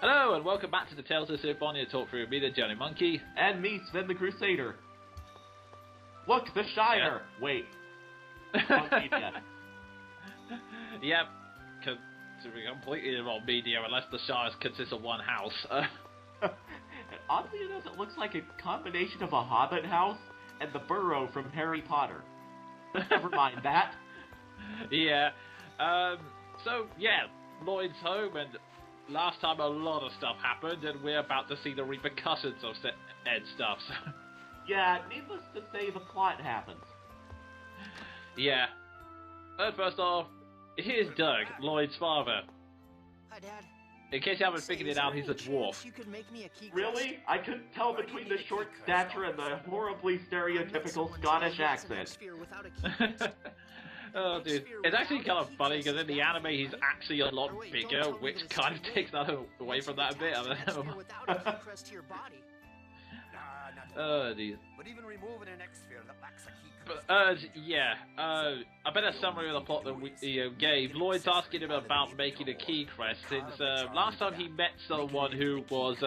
Hello, and welcome back to the Tales of Symphonia Talkthrough. Me, the Jonin Monkey. And me, Sven the Crusader. Look, the Shire! Yeah. Wait. Yep. To be completely the wrong media, unless the Shire consists of one house. Oddly enough, it looks like a combination of a Hobbit house and the Burrow from Harry Potter. Never mind that. Yeah. So, yeah, Lloyd's home, and last time a lot of stuff happened, and we're about to see the repercussions of said stuff. So. Yeah, needless to say, the plot happens. Yeah. First off, here's Doug, Lloyd's father. Hi, Dad. In case you haven't figured it out, he's a dwarf. You could make me a key really? I couldn't tell between the short stature and the horribly stereotypical Scottish accent. Oh, dude. It's actually kind of funny, because in the anime he's actually a lot bigger, which kind of takes that away from that a bit. Oh, dude. But even removing an X-sphere that lacks a key crystal. But, yeah. A better summary of the plot than we gave. Lloyd's asking him about making a key crest, since last time he met someone who was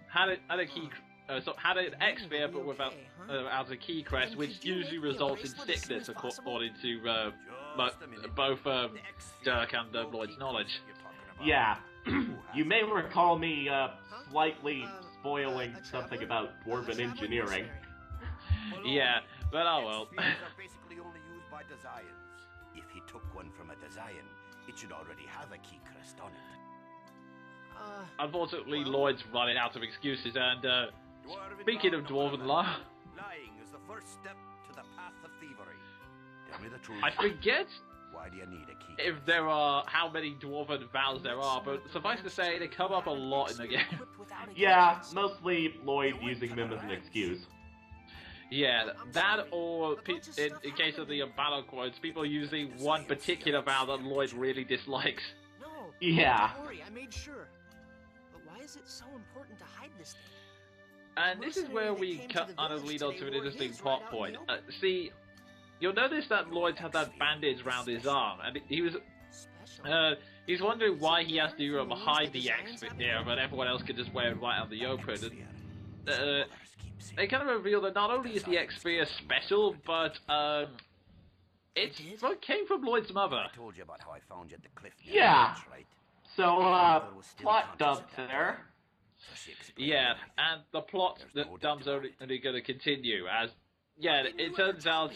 had an X-sphere but without as a key crest, which usually results in sickness, according to both Dirk and Lloyd's knowledge. Yeah. You may recall me slightly spoiling something about dwarven engineering. Yeah, but oh well. Spheres are basically only used by Desians. If he took one from a Desian, it should already have a key crest on it. Unfortunately, Lloyd's running out of excuses, and speaking of dwarven law, lying is the first step to the path of thievery. Tell me the truth. I forget why do you need a key? If there are, how many dwarven vows there are, but suffice to say, they come up a lot in the game. Yeah, mostly Lloyd using them as an excuse. Yeah, that or, in case of the battle quotes, people using one particular vow that Lloyd really dislikes. No, yeah. Don't worry, I made sure. But why is it so important to hide this thing? And this is where we kind of lead on to an interesting plot point. See, you'll notice that Lloyd had that bandage around his arm, and he's wondering why he has to hide the X there, but everyone else can just wear it right out in the open. And, they kind of reveal that not only is the X-sphere special, but it came from Lloyd's mother. I told you about how I found you at the cliff. Yeah. Right? So, plot dump there. Yeah, and the plot dump's only going to continue as, yeah, it turns out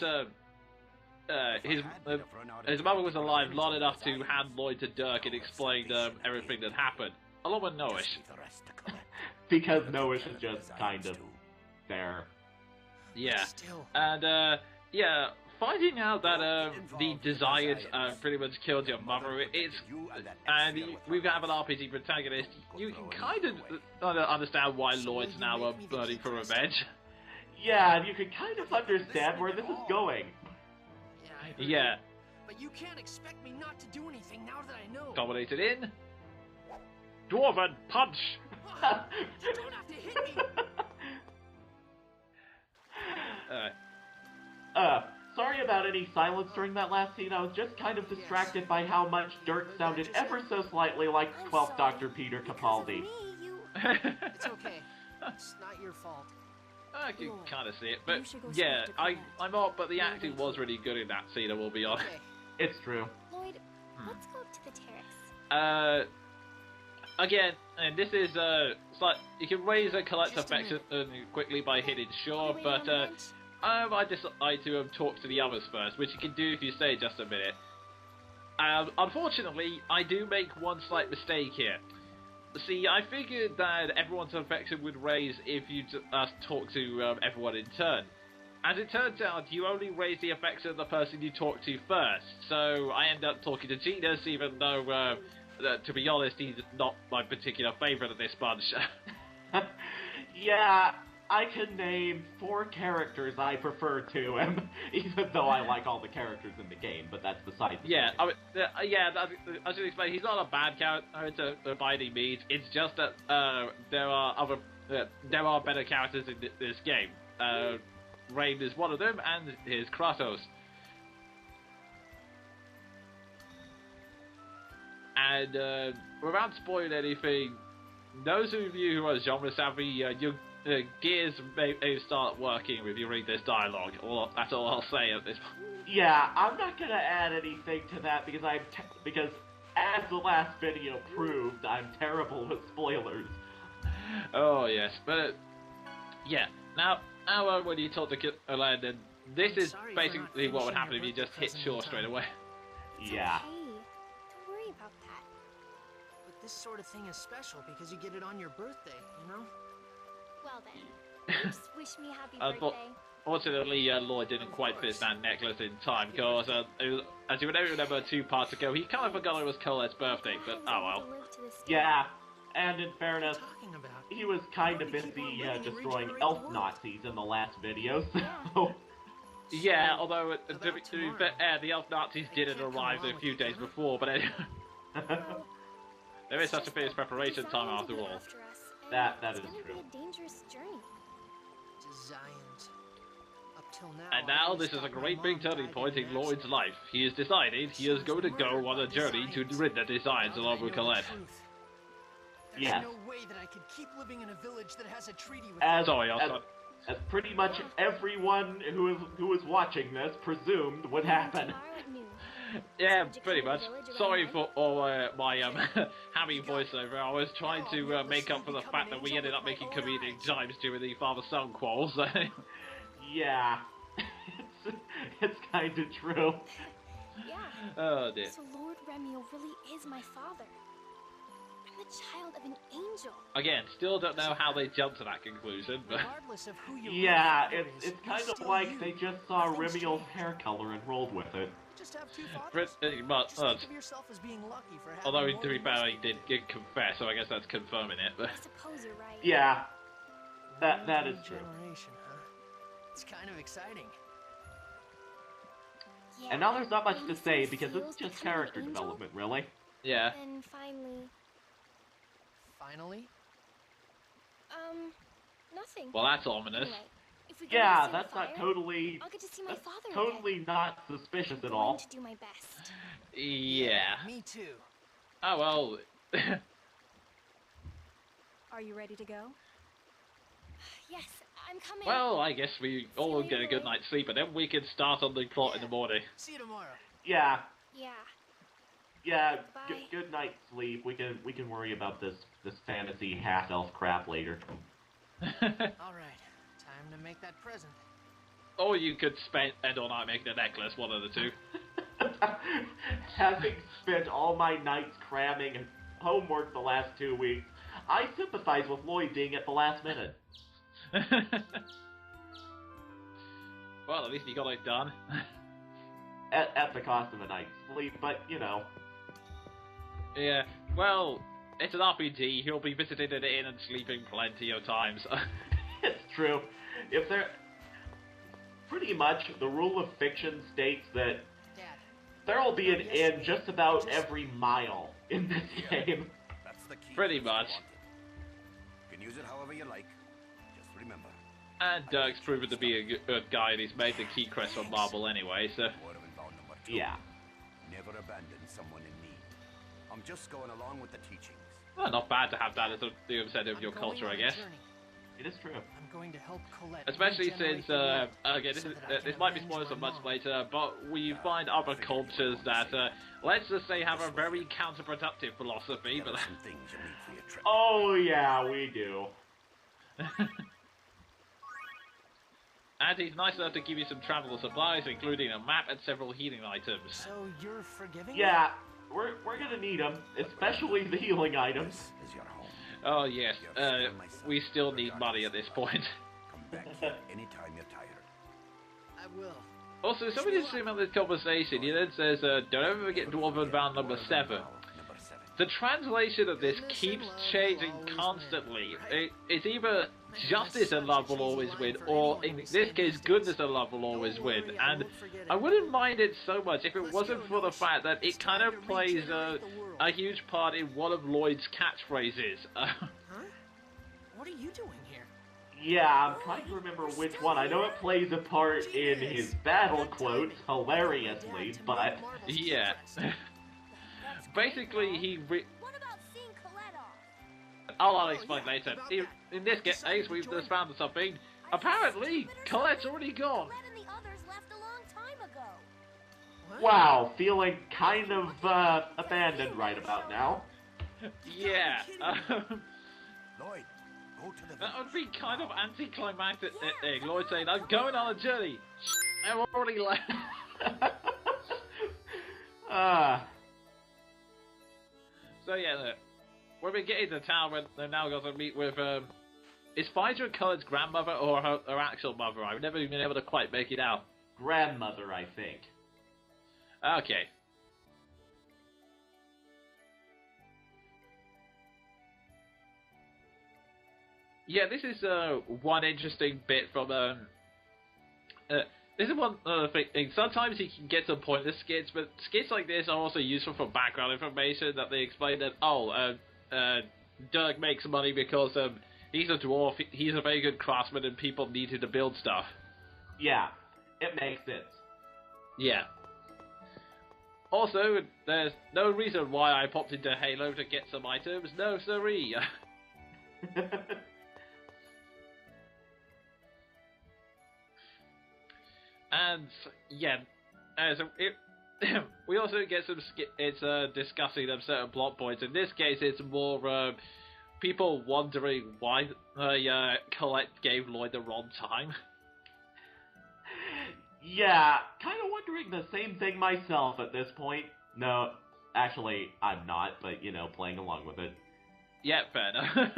his mother was alive long enough to hand Lloyd to Dirk and explain everything that happened, along with Noish. Because Noish is just kind of there. Yeah, and yeah, finding out that the Desires pretty much killed your mother, and we have an RPG protagonist, you can kind of understand why Lloyd's now burning for revenge. Yeah, and you can kind of understand where this is going. Yeah. But you can't expect me not to do anything now that I know. Dominated in. Dwarven punch! You don't have to hit me! Sorry about any silence during that last scene. I was just kind of distracted by how much Dirk sounded ever so slightly like 12th Dr. Peter Capaldi. It's okay. It's not your fault. I can kind of see it, but yeah, I'm not, but the acting was really good in that scene, I will be honest. It's true. Lloyd, let's go up to the terrace. Again, and this is, you can raise and collect effects quickly by hitting sure, but, I decide to talk to the others first, which you can do if you stay just a minute. Unfortunately, I do make one slight mistake here. See, I figured that everyone's affection would raise if you talk to everyone in turn. As it turns out, you only raise the affection of the person you talk to first, so I end up talking to Genus, even though, to be honest, he's not my particular favourite of this bunch. Yeah, I can name 4 characters I prefer to him, even though I like all the characters in the game, but that's beside the point. I mean, I should explain, he's not a bad character by any means, it's just that there are better characters in this game. Rain is one of them, and here's Kratos. And without spoiling anything, those of you who are genre savvy, your gears may start working with you read this dialogue. That's all I'll say at this point. Yeah, I'm not gonna add anything to that because because as the last video proved, I'm terrible with spoilers. Oh yes, but yeah. Now when you talk to Landon, this is basically what would happen if you just hit Shaw straight away. Yeah. Hey, don't worry about that. But this sort of thing is special because you get it on your birthday, you know? Well then, just wish me happy birthday. Fortunately, Lloyd didn't quite finish that necklace in time, because as you would remember 2 parts ago, he kind of forgot it was Colette's birthday, but oh well. Yeah, and in fairness, he was kind of busy destroying elf Nazis in the last video, so... Yeah, although to be fair, the elf Nazis didn't arrive a few days before, but anyway. There is such a thing as preparation time after all. That is true. And now this is a great big turning point in Lloyd's life. He has decided he is going to go on a journey to rid the Designs along with Colette. Yes. No way that I could keep living in a village that has a treaty with as pretty much everyone who was watching this presumed would happen. Yeah, pretty much. Sorry for all my hammy voiceover. I was trying to make up for the fact that we ended up making comedic jibes during the father-son quarrels. Yeah, it's kind of true. Yeah. Oh dear. So Lord Remiel really is my father. I'm the child of an angel. Again, still don't know how they jumped to that conclusion, but... Yeah, it's kind of like they just saw Remiel's hair color and rolled with it. Pretty much. Although, to be fair, he did confess, so I guess that's confirming it. But... I suppose you're right. Yeah, that is true. It's kind of exciting. Yeah. And now there's not much to say because it's just character development, really. Yeah. And finally... Finally? Nothing. Well, that's ominous. Anyway, if we go Yeah, to the that's not fire, totally... I'll get to see my father totally again. not suspicious I'm at all. going to do my best. Yeah. Me too. Oh, well... Are you ready to go? Yes, I'm coming. Well, I guess we all get a good night's sleep, and then we can start on the plot in the morning. See you tomorrow. Yeah. Yeah. Yeah, Bye. good night's sleep. We can worry about this fantasy half-elf crap later. All right, time to make that present. Or you could spend all night making a necklace, one of the two. Having spent all my nights cramming homework the last 2 weeks, I sympathize with Lloyd being at the last minute. Well, at least you got it done. At the cost of a night's sleep, but, you know. Yeah, well, it's an RPG. He'll be visiting an inn and sleeping plenty of times. It's true. If there... Pretty much, the rule of fiction states that there'll be an inn just about every mile in this game. That's the key. Pretty much. You can use it however you like. Just remember. And Dirk's proven to be a good guy, and he's made the key crest from marble anyway, so... Word of inbound number 2. Yeah. Never abandon someone in need. I'm just going along with the teachings. Well, not bad to have that as the upset of your culture, I guess. It is true. I'm going to help Colette. Especially since, again, this might be spoiled for much later, but we find other cultures that, let's just say, have a very counterproductive philosophy, but... Some things you need for your trip. Oh, yeah, we do. And he's nice enough to give you some travel supplies, including a map and several healing items. So you're forgiving? Yeah, we're gonna need them, especially the healing items. This is your home. Oh yes, we still need money at this point. Come back here anytime you're tired. I will. Also, somebody just about this conversation, he then says, don't ever forget Dwarven Vow number 7. Number 7. The translation of this keeps changing constantly. It's either justice and love will always win, or in this case, goodness and love will always win. And I wouldn't mind it so much if it wasn't for the fact that it kind of plays a huge part in one of Lloyd's catchphrases. Huh? What are you doing here? Yeah, I'm trying to remember which one. I know it plays a part in his battle quotes, hilariously, but... Yeah. basically he. What about seeing Colette off? I'll explain later. In this case, we've just found something. Apparently, Colette's already gone. Colette and the others left a long time ago. Wow, feeling kind of abandoned right about now. Yeah. Lloyd, go to the That would be kind of anticlimactic. Lloyd saying, "I'm going on a journey." They're already left. So yeah, look, when we get into town, we're now going to meet with is Phaedra Colette's grandmother or her actual mother? I've never been able to quite make it out. Grandmother, I think. Okay. Yeah, this is one interesting bit from this is one thing. Sometimes you can get some pointless skits, but skits like this are also useful for background information. That they explain that Dirk makes money because he's a dwarf, he's a very good craftsman, and people need him to build stuff. Yeah, it makes sense. Yeah. Also, there's no reason why I popped into Halo to get some items. No, siree. And yeah, we also get some it's discussing certain plot points. In this case, it's more people wondering why Colette gave Lloyd the wrong time. Yeah, kind of wondering the same thing myself at this point. No, actually, I'm not, but, you know, playing along with it. Yeah, fair enough.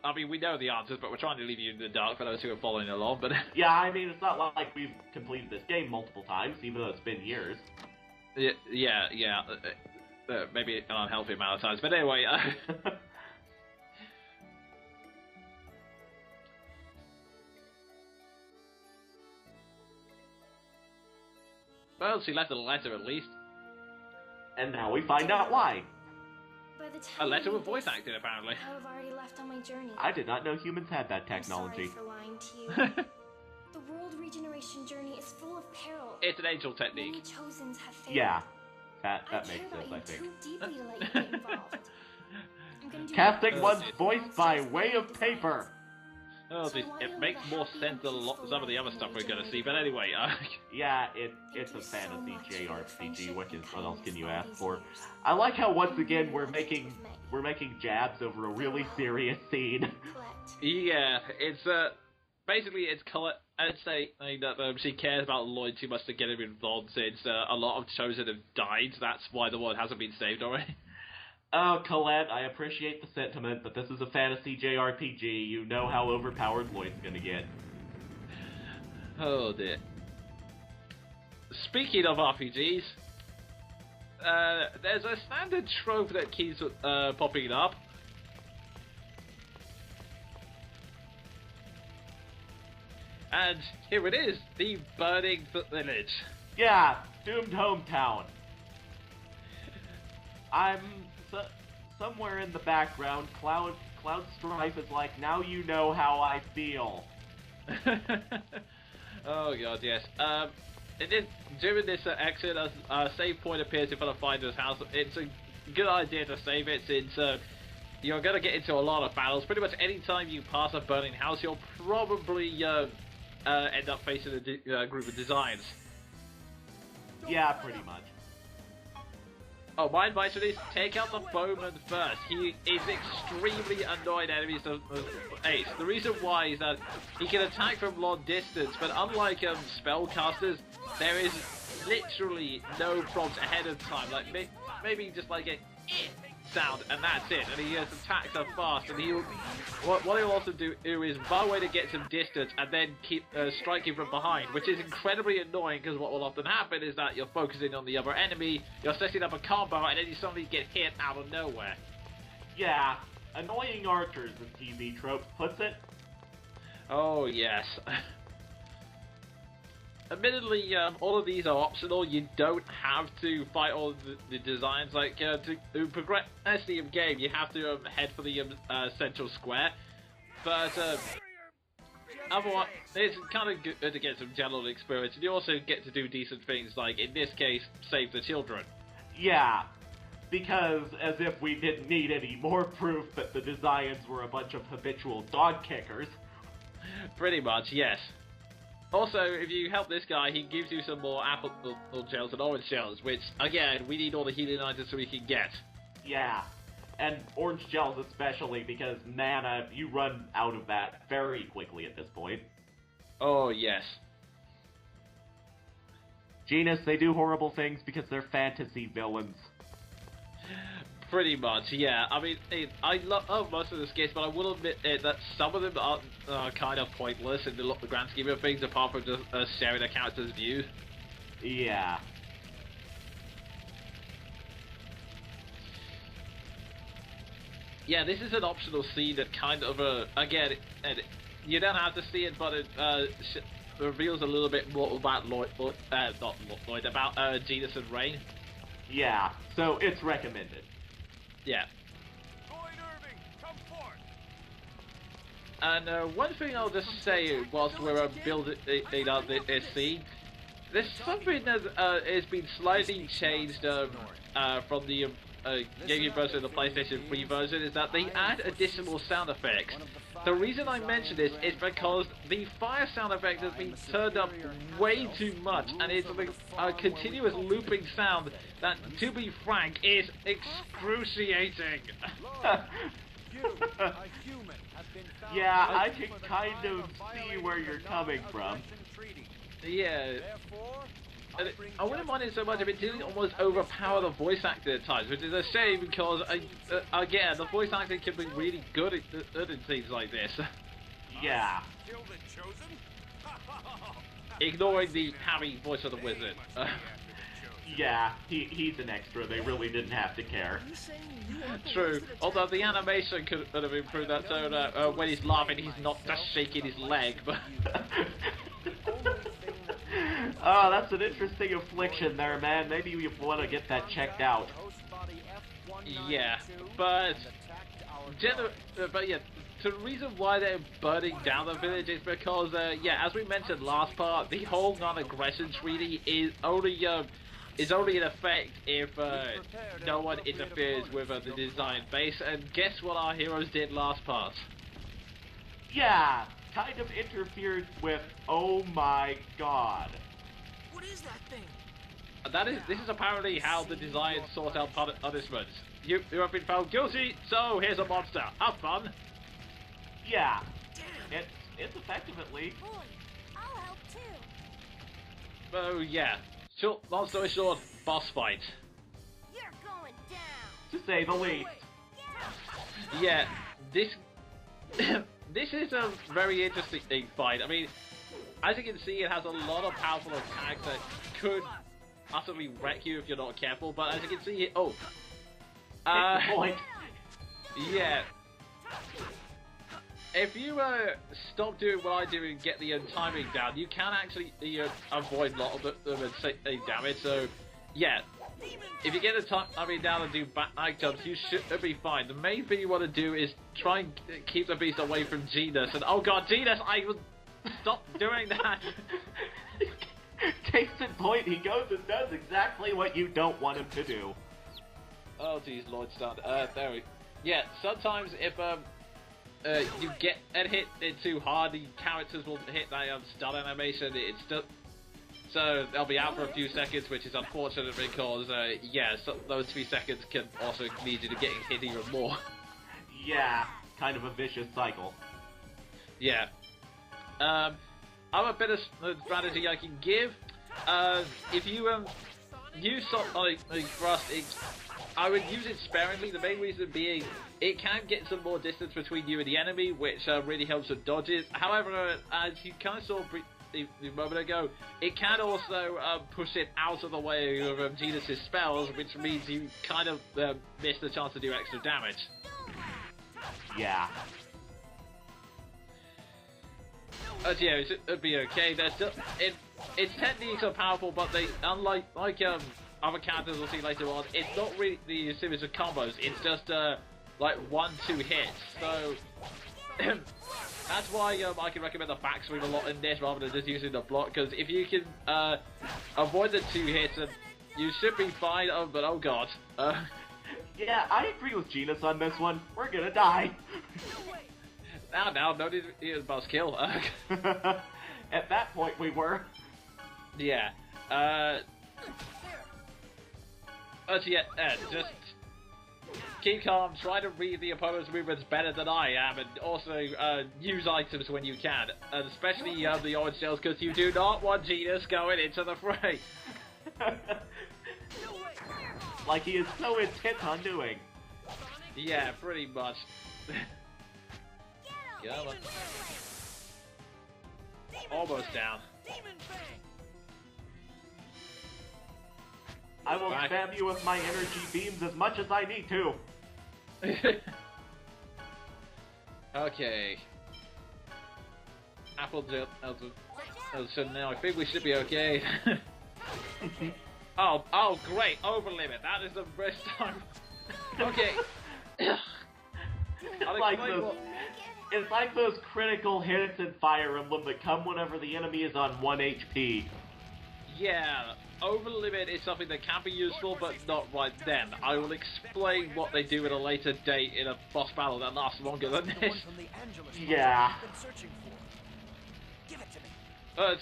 I mean, we know the answers, but we're trying to leave you in the dark for those who are following along, but... Yeah, I mean, it's not like we've completed this game multiple times, even though it's been years. Yeah. Maybe an unhealthy amount of times, but anyway... Well, she left a letter at least. And now we find out why. By the time A letter with voice acting, apparently. I would have already left on my journey. I did not know humans had that technology. I'm sorry for lying to you. The world regeneration journey is full of peril. It's an angel technique. Many chosens have failed. Yeah, that makes I care sense, about I you think. too deeply to let you get involved. I'm gonna do Casting my one's best. voice by way of paper. Oh, it makes more sense than some of the other stuff we're going to see, but anyway... Yeah, it's a fantasy JRPG. What else can you ask for? I like how once again we're making jabs over a really serious scene. Yeah, it's basically it's Colette. I'd say that she cares about Lloyd too much to get him involved, since a lot of chosen have died. That's why the world hasn't been saved already. Oh, Colette, I appreciate the sentiment, but this is a fantasy JRPG. You know how overpowered Lloyd's gonna get. Oh dear. Speaking of RPGs, there's a standard trope that keeps popping up. And here it is, the burning village. Yeah, doomed hometown. I'm somewhere in the background. Cloud Strife is like, now you know how I feel. Oh god, yes. During this exit, a save point appears in front of Finder's house. It's a good idea to save it, since you're going to get into a lot of battles. Pretty much any time you pass a burning house, you'll probably end up facing a group of designs. Yeah, pretty much. Oh, my advice for this, take out the bowman first. He is extremely annoying enemies to ace. The reason why is that he can attack from long distance, but unlike spellcasters, there is literally no prompts ahead of time. Like, maybe just like a sound, and that's it. And he attacks so fast, and what he'll also do is run away to get some distance, and then keep striking from behind, which is incredibly annoying, because what will often happen is that you're focusing on the other enemy, you're setting up a combo, and then you suddenly get hit out of nowhere. Yeah, annoying archers, as TV Trope puts it. Oh yes. Admittedly, all of these are optional. You don't have to fight all the designs. Like, to progress the game, you have to head for the central square. But otherwise, it's kind of good to get some general experience. And you also get to do decent things, like, in this case, save the children. Yeah. Because, as if we didn't need any more proof that the Desians were a bunch of habitual dog kickers. Pretty much, yes. Also, if you help this guy, he gives you some more apple shells and orange shells, which, again, we need all the healing items so we can get. Yeah, and orange gels especially, because mana, you run out of that very quickly at this point. Oh, yes. Genus, they do horrible things because they're fantasy villains. Pretty much, yeah. I mean, I love most of the skits, but I will admit that some of them are kind of pointless in the grand scheme of things, apart from just sharing a character's view. Yeah. Yeah, this is an optional scene that kind of, again, you don't have to see it, but it reveals a little bit more about about Genus and Rain. Yeah, so it's recommended. Yeah. And one thing I'll just say whilst we're building out this scene, there's something that has been slightly changed from the GameCube version and the PlayStation 3 version, is that they add additional sound effects. The reason I mention this is because the fire sound effect has been turned up way too much, and it's a continuous looping sound that, to be frank, is excruciating. Yeah, I can kind of see where you're coming from. Yeah. I wouldn't mind it so much if it didn't almost overpower the voice acting at times, which is a shame because, again, the voice acting can be really good in scenes like this. Yeah. Ignoring the Harry voice of the wizard. Yeah, he's an extra. They really didn't have to care. True. Although the animation could have improved that, so when he's laughing, he's not just shaking his leg, but... Oh, that's an interesting affliction there, man. Maybe you want to get that checked out. Yeah, but yeah, the reason why they're burning down the village is because, yeah, as we mentioned last part, the whole non-aggression treaty is only in effect if no one interferes with the design base. And guess what our heroes did last part? Yeah, kind of interfered with. Oh my god. What is that thing? This is apparently how the Desians sort out punishments. You have been found guilty, so here's a monster. Have fun. Yeah. Damn. It's effective at least. Boy, I'll help too. Oh yeah. Long story short, boss fight. You're going down. To say the least. Yeah, this this is a very interesting fight. I mean, as you can see, it has a lot of powerful attacks that could utterly wreck you if you're not careful. But as you can see, point. Yeah. If you stop doing what I do and get the timing down, you can actually avoid a lot of the damage. So, yeah, if you get the timing down and do back jumps, you should be fine. The main thing you want to do is try and keep the beast away from Genus. And oh god, Genus, I would stop doing that. Case in point, he goes and does exactly what you don't want him to do. Oh geez, Lord Stunt. There we. Yeah, sometimes if you get hit it too hard, the characters will hit that stun animation. So they'll be out for a few seconds, which is unfortunate because yeah, so those few seconds can also lead you to getting hit even more. Yeah, kind of a vicious cycle. Yeah. I'm a bit of strategy I can give. If you use something like thrust, I would use it sparingly. The main reason being, it can get some more distance between you and the enemy, which really helps with dodges. However, as you kind of saw a moment ago, it can also push it out of the way of Genus' spells, which means you kind of miss the chance to do extra damage. Yeah. Yeah, it'd be okay. Its techniques are powerful, but they, unlike other characters we'll see later on, it's not really the series of combos. It's just like 1-2 hits. So that's why I can recommend the backswing a lot in this rather than just using the block. Because if you can avoid the 2 hits, you should be fine. But oh god. Yeah, I agree with Genus on this one. We're gonna die. No, no need to boss kill. At that point, we were. Yeah. Just keep calm, try to read the opponent's movements better than I am, and also use items when you can, and especially the orange shells, because you do not want Genus going into the fray. Like he is so intent on doing. Yeah, pretty much. Come on. Almost down. I will spam you with my energy beams as much as I need to. Okay. Apple so now I think we should be okay. Oh, great, over limit. That is the best time. Okay. It's like those critical hits in Fire Emblem that come whenever the enemy is on 1 HP. Yeah, over limit is something that can be useful, but not right then. I will explain what they do at a later date in a boss battle that lasts longer than this. Yeah. But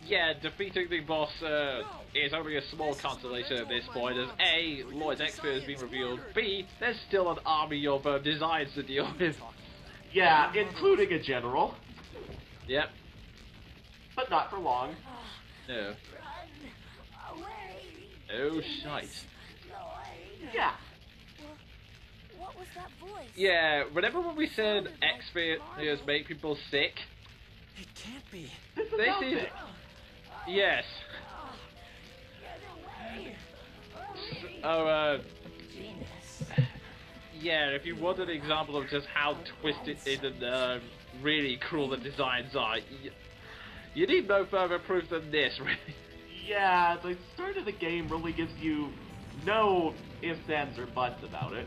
yeah, defeating the boss is only a small consolation at this point, as A, Lloyd's expert has been revealed, B, there's still an army of designs to deal with. Yeah, including a general. Yep. But not for long. No. Oh, shite. Yeah. What was that voice? Yeah, remember when we said experience make people sick? It can't be. This is... Yes. Oh, yeah, if you want an example of just how twisted and really cruel the designs are, you need no further proof than this, really. Yeah, the start of the game really gives you no ifs, ands, or buts about it.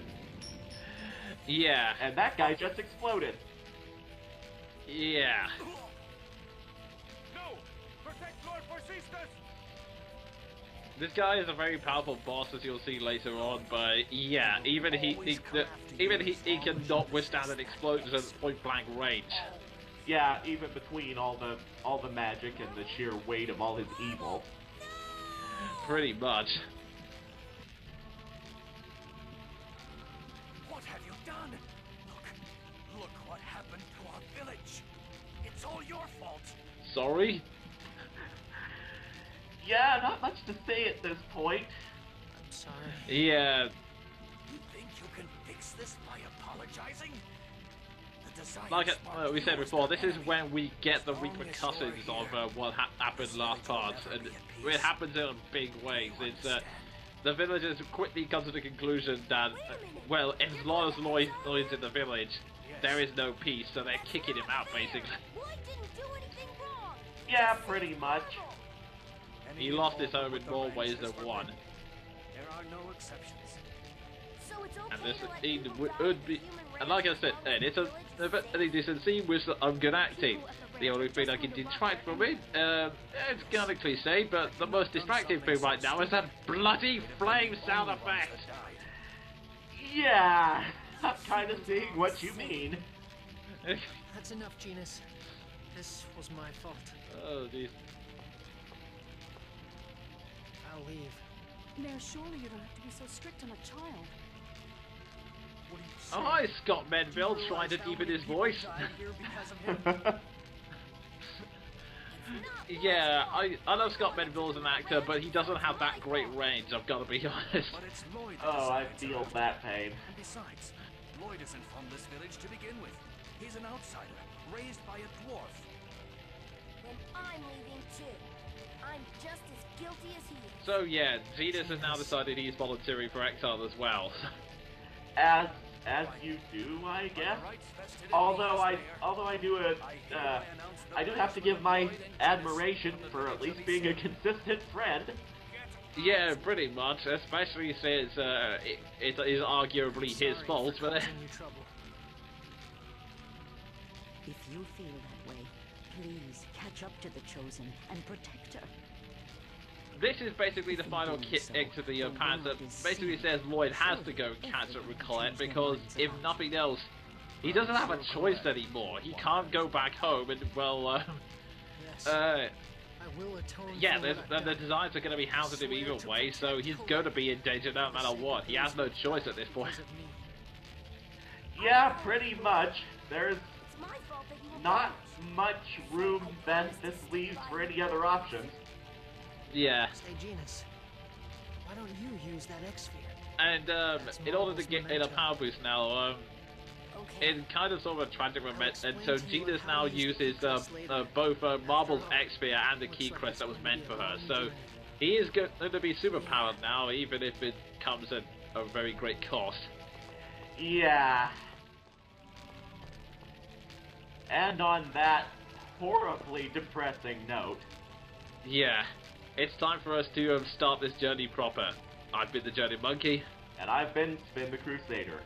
Yeah. And that guy just exploded. Yeah. No! Protect Lord Forcistus! This guy is a very powerful boss, as you'll see later on, but yeah, even he cannot withstand an explosion at point-blank range. Yeah, even between all the magic and the sheer weight of all his evil. Pretty much. What have you done? Look what happened to our village. It's all your fault. Sorry? Yeah, not much to say at this point. I'm sorry. Yeah. You think you can fix this by apologizing? Like we said before, this is when we get the repercussions of what happened last part, and it happens in big ways. It's the villagers quickly come to the conclusion that, well, as long as Lloyd's in the village, there is no peace, so they're kicking him out, basically. Lloyd didn't do anything wrong. Yeah, pretty much. He lost his home in more ways than one. There are no exceptions. So it's okay And this to let scene people would be, and like I said, it's a very decent scene with some good acting. The only thing I can detract from it, it's kind of cliche, but the most distracting thing right now is that bloody flame sound effect. Yeah, I'm kind of seeing what you mean. That's enough, Genus. This was my fault. Oh, jeez. I'll leave. Mayor, surely you don't have to be so strict on a child. What are you Oh, saying? hi, Scott Menville, trying to deepen his voice. Yeah, I love Scott Menville as an actor, but he doesn't have that great range, I've got to be honest. But it's Lloyd. Oh, I feel that pain. And besides, Lloyd isn't from this village to begin with. He's an outsider, raised by a dwarf. Then I'm leaving too. I'm just as guilty as he is. So yeah, Zenas has now decided he's volunteering for exile as well. As you do, I guess. Although I do have to give my admiration for at least being a consistent friend. Yeah, pretty much, especially since it is arguably his fault, but Causing you trouble. If you feel that way, please catch up to the Chosen and protect her. this is basically the final kick to the pants that basically says Lloyd has to go catch up with Colette because if nothing else, he doesn't have a choice anymore. He can't go back home and, well, yeah, the designs are going to be hounded him either way, so he's going to be in danger no matter what. He has no choice at this point. Yeah, pretty much. There's not much room then this leaves for any other options. Yeah. Hey, Genus, why don't you use that X-Sphere? And in order to get a power boost now, in kind of sort of a tragic moment, and so Genus now uses both Marble's X-Sphere and the key crest that was meant for her. So he is going to be superpowered now, even if it comes at a very great cost. Yeah. And on that horribly depressing note... Yeah. It's time for us to start this journey proper. I've been the Journey Monkey. And I've been Sven the Crusader.